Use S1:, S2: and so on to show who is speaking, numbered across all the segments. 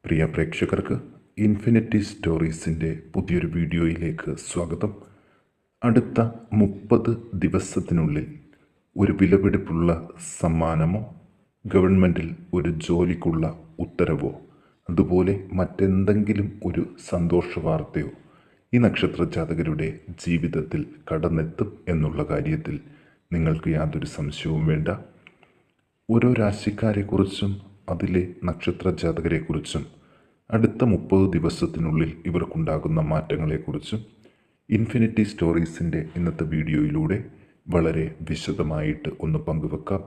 S1: പ്രിയ പ്രേക്ഷകർക്ക് ഇൻഫിനിറ്റി സ്റ്റോറീസിൻ്റെ പുതിയൊരു വീഡിയോയിലേക്ക് സ്വാഗതം. അടുത്ത 30 ദിവസത്തിനുള്ളിൽ ഒരു വിലപിടിപ്പുള്ള സമ്മാനമോ ഗവൺമെൻറ്റിൽ ഒരു ജോലിക്കുള്ള ഉത്തരവോ അതുപോലെ മറ്റെന്തെങ്കിലും ഒരു സന്തോഷ വാർത്തയോ ഈ നക്ഷത്ര ജാതകരുടെ ജീവിതത്തിൽ കടന്നെത്തും എന്നുള്ള കാര്യത്തിൽ നിങ്ങൾക്ക് യാതൊരു സംശയവും വേണ്ട. ഓരോ രാശിക്കാരെക്കുറിച്ചും അതിലെ നക്ഷത്ര ജാതകരെക്കുറിച്ചും അടുത്ത 30 ദിവസത്തിനുള്ളിൽ ഇവർക്കുണ്ടാകുന്ന മാറ്റങ്ങളെക്കുറിച്ചും ഇൻഫിനിറ്റി സ്റ്റോറീസിൻ്റെ ഇന്നത്തെ വീഡിയോയിലൂടെ വളരെ വിശദമായിട്ട് ഒന്ന് പങ്കുവെക്കാം.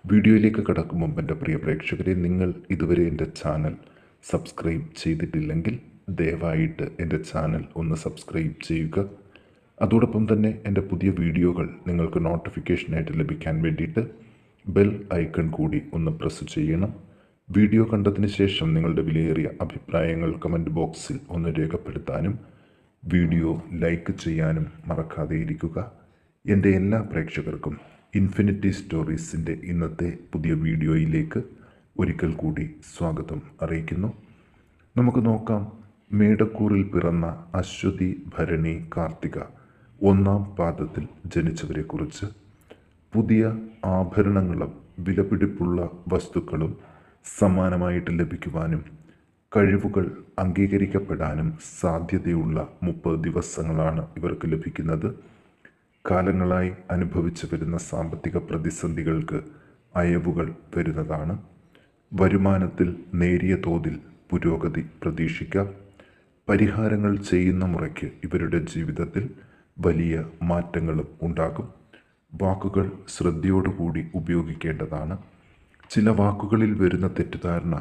S1: വീഡിയോയിലേക്ക് കടക്കും മുമ്പ് എൻ്റെ പ്രിയ പ്രേക്ഷകരെ, നിങ്ങൾ ഇതുവരെ എൻ്റെ ചാനൽ സബ്സ്ക്രൈബ് ചെയ്തിട്ടില്ലെങ്കിൽ ദയവായിട്ട് എൻ്റെ ചാനൽ ഒന്ന് സബ്സ്ക്രൈബ് ചെയ്യുക. അതോടൊപ്പം തന്നെ എൻ്റെ പുതിയ വീഡിയോകൾ നിങ്ങൾക്ക് നോട്ടിഫിക്കേഷനായിട്ട് ലഭിക്കാൻ വേണ്ടിയിട്ട് ബെൽ ഐക്കൺ കൂടി ഒന്ന് പ്രസ് ചെയ്യണം. വീഡിയോ കണ്ടതിന് ശേഷം നിങ്ങളുടെ വിലയേറിയ അഭിപ്രായങ്ങൾ കമൻറ്റ് ബോക്സിൽ ഒന്ന് രേഖപ്പെടുത്താനും വീഡിയോ ലൈക്ക് ചെയ്യാനും മറക്കാതെ ഇരിക്കുക. എൻ്റെ എല്ലാ പ്രേക്ഷകർക്കും ഇൻഫിനിറ്റി സ്റ്റോറീസിൻ്റെ ഇന്നത്തെ പുതിയ വീഡിയോയിലേക്ക് ഒരിക്കൽ കൂടി സ്വാഗതം അറിയിക്കുന്നു. നമുക്ക് നോക്കാം, മേടക്കൂറിൽ പിറന്ന അശ്വതി, ഭരണി, കാർത്തിക 1-ാം പാദത്തിൽ ജനിച്ചവരെക്കുറിച്ച്. പുതിയ ആഭരണങ്ങളും വിലപിടിപ്പുള്ള വസ്തുക്കളും സമ്മാനമായിട്ട് ലഭിക്കുവാനും കഴിവുകൾ അംഗീകരിക്കപ്പെടാനും സാധ്യതയുള്ള 30 ദിവസങ്ങളാണ് ഇവർക്ക് ലഭിക്കുന്നത്. കാലങ്ങളായി അനുഭവിച്ചു വരുന്ന സാമ്പത്തിക പ്രതിസന്ധികൾക്ക് അയവുകൾ വരുന്നതാണ്. വരുമാനത്തിൽ നേരിയ തോതിൽ പുരോഗതി പ്രതീക്ഷിക്കാം. പരിഹാരങ്ങൾ ചെയ്യുന്ന മുറയ്ക്ക് ഇവരുടെ ജീവിതത്തിൽ വലിയ മാറ്റങ്ങളും ഉണ്ടാകും. വാക്കുകൾ ശ്രദ്ധയോടുകൂടി ഉപയോഗിക്കേണ്ടതാണ്. ചില വാക്കുകളിൽ വരുന്ന തെറ്റിദ്ധാരണ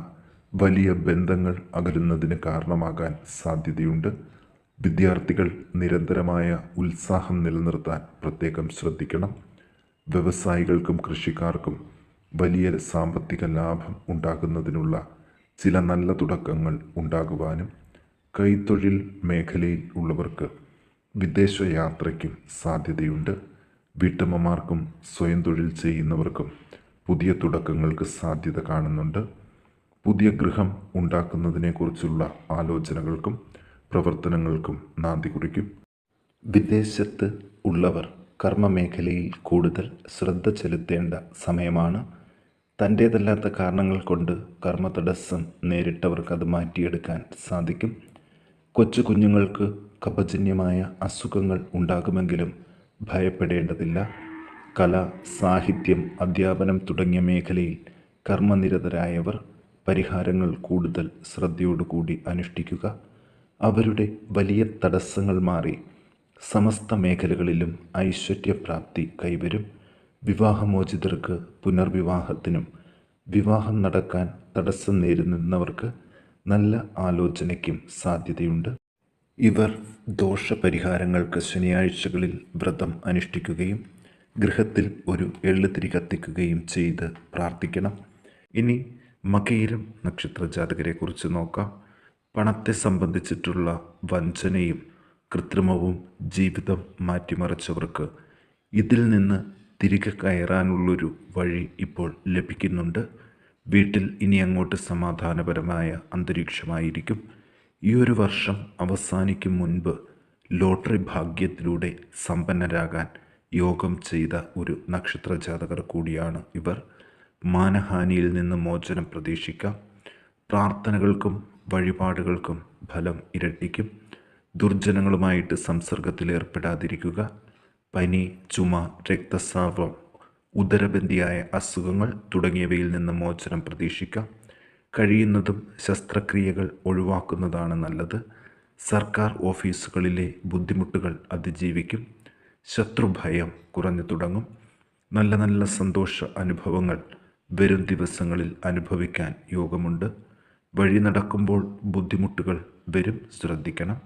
S1: വലിയ ബന്ധങ്ങൾ അകലുന്നതിന് കാരണമാകാൻ സാധ്യതയുണ്ട്. വിദ്യാർത്ഥികൾ നിരന്തരമായ ഉത്സാഹം നിലനിർത്താൻ പ്രത്യേകം ശ്രദ്ധിക്കണം. വ്യവസായികൾക്കും കൃഷിക്കാർക്കും വലിയ സാമ്പത്തിക ലാഭം ഉണ്ടാകുന്നതിനുള്ള ചില നല്ല തുടക്കങ്ങൾ ഉണ്ടാകുവാനും കൈത്തൊഴിൽ മേഖലയിൽ ഉള്ളവർക്ക് വിദേശ യാത്രയ്ക്കും സാധ്യതയുണ്ട്. വീട്ടമ്മമാർക്കും സ്വയം തൊഴിൽ ചെയ്യുന്നവർക്കും പുതിയ തുടക്കങ്ങൾക്ക് സാധ്യത കാണുന്നുണ്ട്. പുതിയ ഗൃഹം ഉണ്ടാക്കുന്നതിനെക്കുറിച്ചുള്ള ആലോചനകൾക്കും പ്രവർത്തനങ്ങൾക്കും നാന്ദി കുറിക്കും. വിദേശത്ത് ഉള്ളവർ കർമ്മമേഖലയിൽ കൂടുതൽ ശ്രദ്ധ ചെലുത്തേണ്ട സമയമാണ്. തൻ്റേതല്ലാത്ത കാരണങ്ങൾ കൊണ്ട് കർമ്മ തടസ്സം നേരിട്ടവർക്ക് അത് മാറ്റിയെടുക്കാൻ സാധിക്കും. കൊച്ചു കുഞ്ഞുങ്ങൾക്ക് കഫജന്യമായ അസുഖങ്ങൾ ഉണ്ടാകുമെങ്കിലും ഭയപ്പെടേണ്ടതില്ല. കല, സാഹിത്യം, അധ്യാപനം തുടങ്ങിയ മേഖലയിൽ കർമ്മനിരതരായവർ പരിഹാരങ്ങൾ കൂടുതൽ ശ്രദ്ധയോടുകൂടി അനുഷ്ഠിക്കുക. അവരുടെ വലിയ തടസ്സങ്ങൾ മാറി സമസ്ത മേഖലകളിലും ഐശ്വര്യപ്രാപ്തി കൈവരും. വിവാഹമോചിതർക്ക് പുനർവിവാഹത്തിനും വിവാഹം നടക്കാൻ തടസ്സം നേരിടുന്നവർക്ക് നല്ല ആലോചനയ്ക്കും സാധ്യതയുണ്ട്. ഇവർ ദോഷപരിഹാരങ്ങൾക്ക് ശനിയാഴ്ചകളിൽ വ്രതം അനുഷ്ഠിക്കുകയും ഗൃഹത്തിൽ ഒരു എള്ളുതിരി കത്തിക്കുകയും ചെയ്ത് പ്രാർത്ഥിക്കണം. ഇനി മകയിരം നക്ഷത്ര ജാതകരെക്കുറിച്ച് നോക്കാം. പണത്തെ സംബന്ധിച്ചിട്ടുള്ള വഞ്ചനയും കൃത്രിമവും ജീവിതം മാറ്റിമറിച്ചവർക്ക് ഇതിൽ നിന്ന് തിരികെ കയറാനുള്ളൊരു വഴി ഇപ്പോൾ ലഭിക്കുന്നുണ്ട്. വീട്ടിൽ ഇനി അങ്ങോട്ട് സമാധാനപരമായ അന്തരീക്ഷമായിരിക്കും. ഈ ഒരു വർഷം അവസാനിക്കും മുൻപ് ലോട്ടറി ഭാഗ്യത്തിലൂടെ സമ്പന്നരാകാൻ യോഗം ചെയ്ത ഒരു നക്ഷത്ര ജാതകർ കൂടിയാണ് ഇവർ. മാനഹാനിയിൽ നിന്ന് മോചനം പ്രതീക്ഷിക്കാം. പ്രാർത്ഥനകൾക്കും വഴിപാടുകൾക്കും ഫലം ഇരട്ടിക്കും. ദുർജനങ്ങളുമായിട്ട് സംസർഗത്തിലേർപ്പെടാതിരിക്കുക. പനി, ചുമ, രക്തസ്രാവം, ഉദരബന്ധിയായ അസുഖങ്ങൾ തുടങ്ങിയവയിൽ നിന്ന് മോചനം പ്രതീക്ഷിക്കാം. കഴിയുന്നതും ശസ്ത്രക്രിയകൾ ഒഴിവാക്കുന്നതാണ് നല്ലത്. സർക്കാർ ഓഫീസുകളിലെ ബുദ്ധിമുട്ടുകൾ അതിജീവിക്കും. ശത്രുഭയം കുറഞ്ഞു തുടങ്ങും. നല്ല നല്ല സന്തോഷ അനുഭവങ്ങൾ വരും ദിവസങ്ങളിൽ അനുഭവിക്കാൻ യോഗമുണ്ട്. വഴി നടക്കുമ്പോൾ ബുദ്ധിമുട്ടുകൾ വരും, ശ്രദ്ധിക്കണം.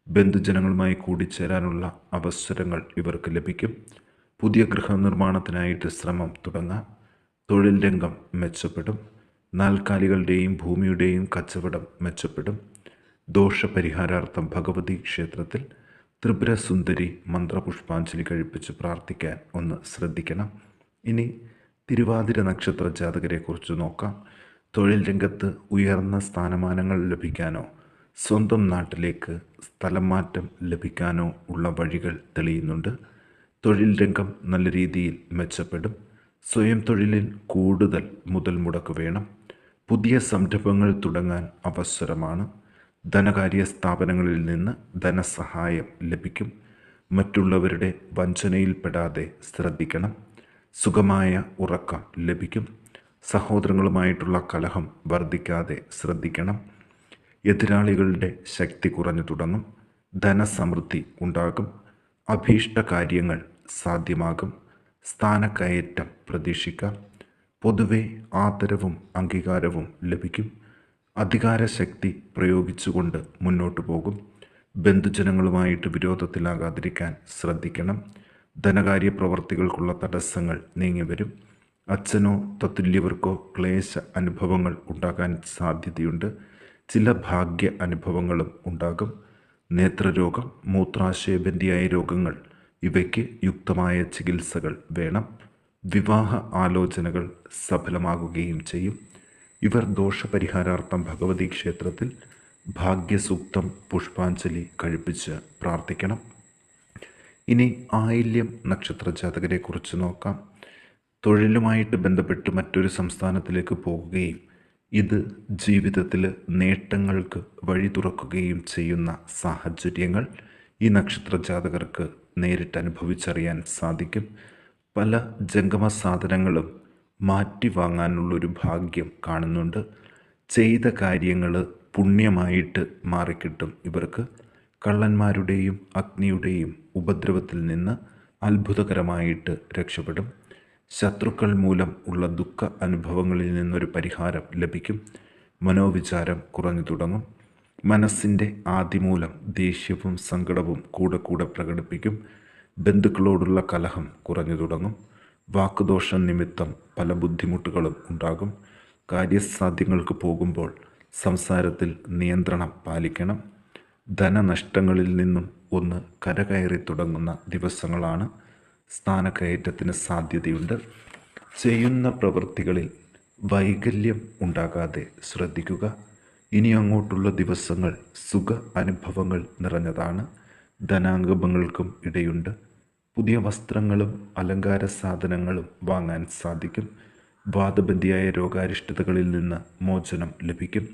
S1: ബന്ധുജനങ്ങളുമായി കൂടിച്ചേരാനുള്ള അവസരങ്ങൾ ഇവർക്ക് ലഭിക്കും. പുതിയ ഗൃഹനിർമ്മാണത്തിനായിട്ട് ശ്രമം തുടങ്ങാം. തൊഴിൽ രംഗം മെച്ചപ്പെടും. നാൽക്കാലികളുടെയും ഭൂമിയുടെയും കച്ചവടം മെച്ചപ്പെടും. ദോഷപരിഹാരാർത്ഥം ഭഗവതി ക്ഷേത്രത്തിൽ ത്രിപുര സുന്ദരി മന്ത്രപുഷ്പാഞ്ജലി കഴിപ്പിച്ച് പ്രാർത്ഥിക്കാൻ ഒന്ന് ശ്രദ്ധിക്കണം. ഇനി തിരുവാതിര നക്ഷത്ര ജാതകരെക്കുറിച്ച് നോക്കാം. തൊഴിൽ രംഗത്ത് ഉയർന്ന സ്ഥാനമാനങ്ങൾ ലഭിക്കാനോ സ്വന്തം നാട്ടിലേക്ക് സ്ഥലം മാറ്റം ലഭിക്കാനോ ഉള്ള വഴികൾ തെളിയുന്നുണ്ട്. തൊഴിൽ രംഗം നല്ല രീതിയിൽ മെച്ചപ്പെടും. സ്വയം തൊഴിലിൽ കൂടുതൽ മുതൽ മുടക്ക് വേണം. പുതിയ സംരംഭങ്ങൾ തുടങ്ങാൻ അവസരമാണ്. ധനകാര്യ സ്ഥാപനങ്ങളിൽ നിന്ന് ധനസഹായം ലഭിക്കും. മറ്റുള്ളവരുടെ വഞ്ചനയിൽപ്പെടാതെ ശ്രദ്ധിക്കണം. സുഖമായ ഉറക്കം ലഭിക്കും. സഹോദരങ്ങളുമായിട്ടുള്ള കലഹം വർദ്ധിക്കാതെ ശ്രദ്ധിക്കണം. എതിരാളികളുടെ ശക്തി കുറഞ്ഞു തുടങ്ങും. ധനസമൃദ്ധി ഉണ്ടാകും. അഭീഷ്ട കാര്യങ്ങൾ സാധ്യമാകും. സ്ഥാനക്കയറ്റം പ്രതീക്ഷിക്കാം. പൊതുവെ ആദരവും അംഗീകാരവും ലഭിക്കും. അധികാരശക്തി പ്രയോഗിച്ചുകൊണ്ട് മുന്നോട്ടു പോകും. ബന്ധുജനങ്ങളുമായിട്ട് വിരോധത്തിലാകാതിരിക്കാൻ ശ്രദ്ധിക്കണം. ധനകാര്യ പ്രവർത്തികൾക്കുള്ള തടസ്സങ്ങൾ നീങ്ങിവരും. അച്ഛനോ തത്തുല്യവർക്കോ ക്ലേശ അനുഭവങ്ങൾ ഉണ്ടാകാൻ സാധ്യതയുണ്ട്. ചില ഭാഗ്യ അനുഭവങ്ങളും ഉണ്ടാകും. നേത്രരോഗം, മൂത്രാശയബന്ധിയായ രോഗങ്ങൾ, ഇവയ്ക്ക് യുക്തമായ ചികിത്സകൾ വേണം. വിവാഹ ആലോചനകൾ സഫലമാകുകയും ചെയ്യും. ഇവർ ദോഷപരിഹാരാർത്ഥം ഭഗവതി ക്ഷേത്രത്തിൽ ഭാഗ്യസൂക്തം പുഷ്പാഞ്ജലി കഴിപ്പിച്ച് പ്രാർത്ഥിക്കണം. ഇനി ആയില്യം നക്ഷത്ര ജാതകരെക്കുറിച്ച് നോക്കാം. തൊഴിലുമായിട്ട് ബന്ധപ്പെട്ട് മറ്റൊരു സംസ്ഥാനത്തിലേക്ക് പോകുകയും ഇത് ജീവിതത്തിൽ നേട്ടങ്ങൾക്ക് വഴി തുറക്കുകയും ചെയ്യുന്ന സാഹചര്യങ്ങൾ ഈ നക്ഷത്ര ജാതകർക്ക് നേരിട്ട് അനുഭവിച്ചറിയാൻ സാധിക്കും. പല ജംഗമ സാധനങ്ങളും മാറ്റി വാങ്ങാനുള്ളൊരു ഭാഗ്യം കാണുന്നുണ്ട്. ചെയ്ത കാര്യങ്ങൾ പുണ്യമായിട്ട് മാറിക്കിട്ടും. ഇവർക്ക് കള്ളന്മാരുടെയും അഗ്നിയുടെയും ഉപദ്രവത്തിൽ നിന്ന് അത്ഭുതകരമായിട്ട് രക്ഷപ്പെടും. ശത്രുക്കൾ മൂലം ഉള്ള ദുഃഖ അനുഭവങ്ങളിൽ നിന്നൊരു പരിഹാരം ലഭിക്കും. മനോവിചാരം കുറഞ്ഞു തുടങ്ങും. മനസ്സിൻ്റെ ആദിമൂലം ദേഷ്യവും സങ്കടവും കൂടെ പ്രകടിപ്പിക്കും. ബന്ധുക്കളോടുള്ള കലഹം കുറഞ്ഞു തുടങ്ങും. വാക്കുദോഷം നിമിത്തം പല ബുദ്ധിമുട്ടുകളും ഉണ്ടാകും. കാര്യസാധ്യങ്ങൾക്ക് പോകുമ്പോൾ സംസാരത്തിൽ നിയന്ത്രണം പാലിക്കണം. ധനനഷ്ടങ്ങളിൽ നിന്നും ഒന്ന് കരകയറി തുടങ്ങുന്ന ദിവസങ്ങളാണ്. സ്ഥാനക്കയറ്റത്തിന് സാധ്യതയുണ്ട്. ചെയ്യുന്ന പ്രവൃത്തികളിൽ വൈകല്യം ഉണ്ടാകാതെ ശ്രദ്ധിക്കുക. ഇനി അങ്ങോട്ടുള്ള ദിവസങ്ങൾ സുഖ അനുഭവങ്ങൾ നിറഞ്ഞതാണ്. ധനാഗമങ്ങൾക്കും ഇടയുണ്ട്. പുതിയ വസ്ത്രങ്ങളും അലങ്കാര സാധനങ്ങളും വാങ്ങാൻ സാധിക്കും. വാദബന്ധിയായ രോഗാരിഷ്ടതകളിൽ നിന്ന് മോചനം ലഭിക്കും.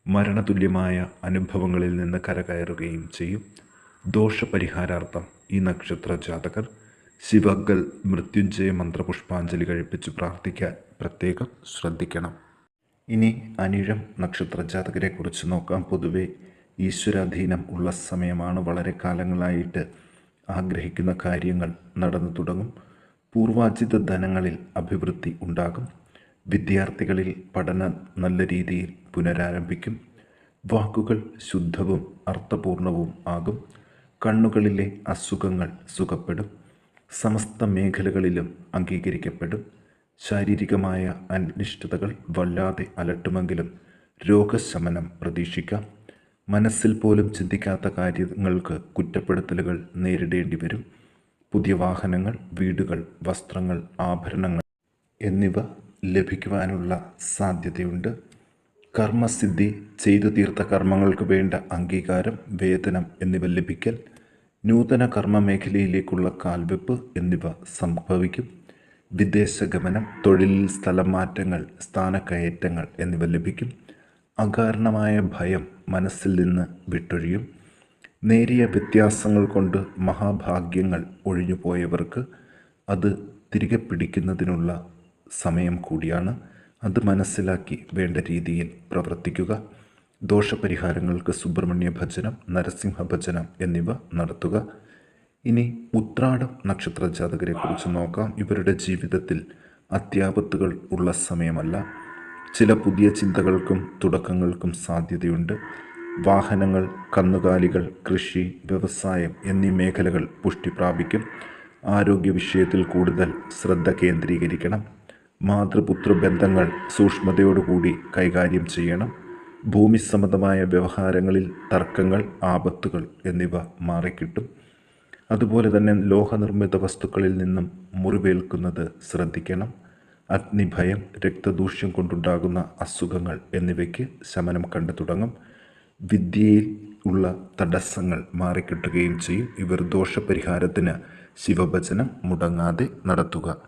S1: മരണതുല്യമായ അനുഭവങ്ങളിൽ നിന്ന് കരകയറുകയും ചെയ്യും. ദോഷപരിഹാരാർത്ഥം ഈ നക്ഷത്ര ജാതകർ ശിവഗൽ മൃത്യുഞ്ജയ മന്ത്രപുഷ്പാഞ്ജലി കഴിപ്പിച്ച് പ്രാർത്ഥിക്കാൻ പ്രത്യേകം ശ്രദ്ധിക്കണം. ഇനി അനിഴം നക്ഷത്ര ജാതകരെക്കുറിച്ച് നോക്കാം. പൊതുവെ ഈശ്വരാധീനം ഉള്ള സമയമാണ്. വളരെ കാലങ്ങളായിട്ട് ആഗ്രഹിക്കുന്ന കാര്യങ്ങൾ നടന്നു തുടങ്ങും. പൂർവാർജിത ധനങ്ങളിൽ അഭിവൃദ്ധി ഉണ്ടാകും. വിദ്യാർത്ഥികളിൽ പഠനം നല്ല രീതിയിൽ പുനരാരംഭിക്കും. വാക്കുകൾ ശുദ്ധവും അർത്ഥപൂർണവും ആകും. കണ്ണുകളിലെ അസുഖങ്ങൾ സുഖപ്പെടും. സമസ്ത മേഖലകളിലും അംഗീകരിക്കപ്പെടും. ശാരീരികമായ അനിഷ്ടതകൾ വല്ലാതെ അലട്ടുമെങ്കിലും രോഗശമനം പ്രതീക്ഷിക്കാം. മനസ്സിൽ പോലും ചിന്തിക്കാത്ത കാര്യങ്ങൾക്ക് കുറ്റപ്പെടുത്തലുകൾ നേരിടേണ്ടി വരും. പുതിയ വാഹനങ്ങൾ, വീടുകൾ, വസ്ത്രങ്ങൾ, ആഭരണങ്ങൾ എന്നിവ ലഭിക്കുവാനുള്ള സാധ്യതയുണ്ട്. കർമ്മസിദ്ധി, ചെയ്തു തീർത്ത കർമ്മങ്ങൾക്ക് വേണ്ട അംഗീകാരം, വേതനം എന്നിവ ലഭിക്കൽ, നൂതന കർമ്മ മേഖലയിലേക്കുള്ള കാൽവെപ്പ് എന്നിവ സംഭവിക്കും. വിദേശഗമനം, തൊഴിലിൽ സ്ഥലം മാറ്റങ്ങൾ, സ്ഥാനക്കയറ്റങ്ങൾ എന്നിവ ലഭിക്കും. അകാരണമായ ഭയം മനസ്സിൽ നിന്ന് വിട്ടൊഴിയും. നേരിയ വ്യത്യാസങ്ങൾ കൊണ്ട് മഹാഭാഗ്യങ്ങൾ ഒഴിഞ്ഞുപോയവർക്ക് അത് തിരികെ പിടിക്കുന്നതിനുള്ള സമയം കൂടിയാണ്. അത് മനസ്സിലാക്കി വേണ്ട രീതിയിൽ പ്രവർത്തിക്കുക. ദോഷപരിഹാരങ്ങൾക്ക് സുബ്രഹ്മണ്യ ഭജനം, നരസിംഹ ഭജനം എന്നിവ നടത്തുക. ഇനി ഉത്രാടം നക്ഷത്ര ജാതകരെക്കുറിച്ച് നോക്കാം. ഇവരുടെ ജീവിതത്തിൽ അത്യാപത്തുകൾ ഉള്ള സമയമല്ല. ചില പുതിയ ചിന്തകൾക്കും തുടക്കങ്ങൾക്കും സാധ്യതയുണ്ട്. വാഹനങ്ങൾ, കന്നുകാലികൾ, കൃഷി, വ്യവസായം എന്നീ മേഖലകൾ പുഷ്ടി പ്രാപിക്കും. ആരോഗ്യ വിഷയത്തിൽ കൂടുതൽ ശ്രദ്ധ കേന്ദ്രീകരിക്കണം. മാതൃപുത്ര ബന്ധങ്ങൾ സൂക്ഷ്മതയോടുകൂടി കൈകാര്യം ചെയ്യണം. ഭൂമി സംബന്ധമായ വ്യവഹാരങ്ങളിൽ തർക്കങ്ങൾ, ആപത്തുകൾ എന്നിവ മാറിക്കിട്ടും. അതുപോലെ തന്നെ ലോഹനിർമ്മിത വസ്തുക്കളിൽ നിന്നും മുറിവേൽക്കുന്നത് ശ്രദ്ധിക്കണം. അഗ്നിഭയം, രക്തദൂഷ്യം കൊണ്ടുണ്ടാകുന്ന അസുഖങ്ങൾ എന്നിവയ്ക്ക് ശമനം കണ്ടു തുടങ്ങും. വിദ്യയിൽ ഉള്ള തടസ്സങ്ങൾ മാറിക്കിട്ടുകയും ചെയ്യും. ഇവർ ദോഷപരിഹാരത്തിന് ശിവഭജനം മുടങ്ങാതെ നടത്തുക.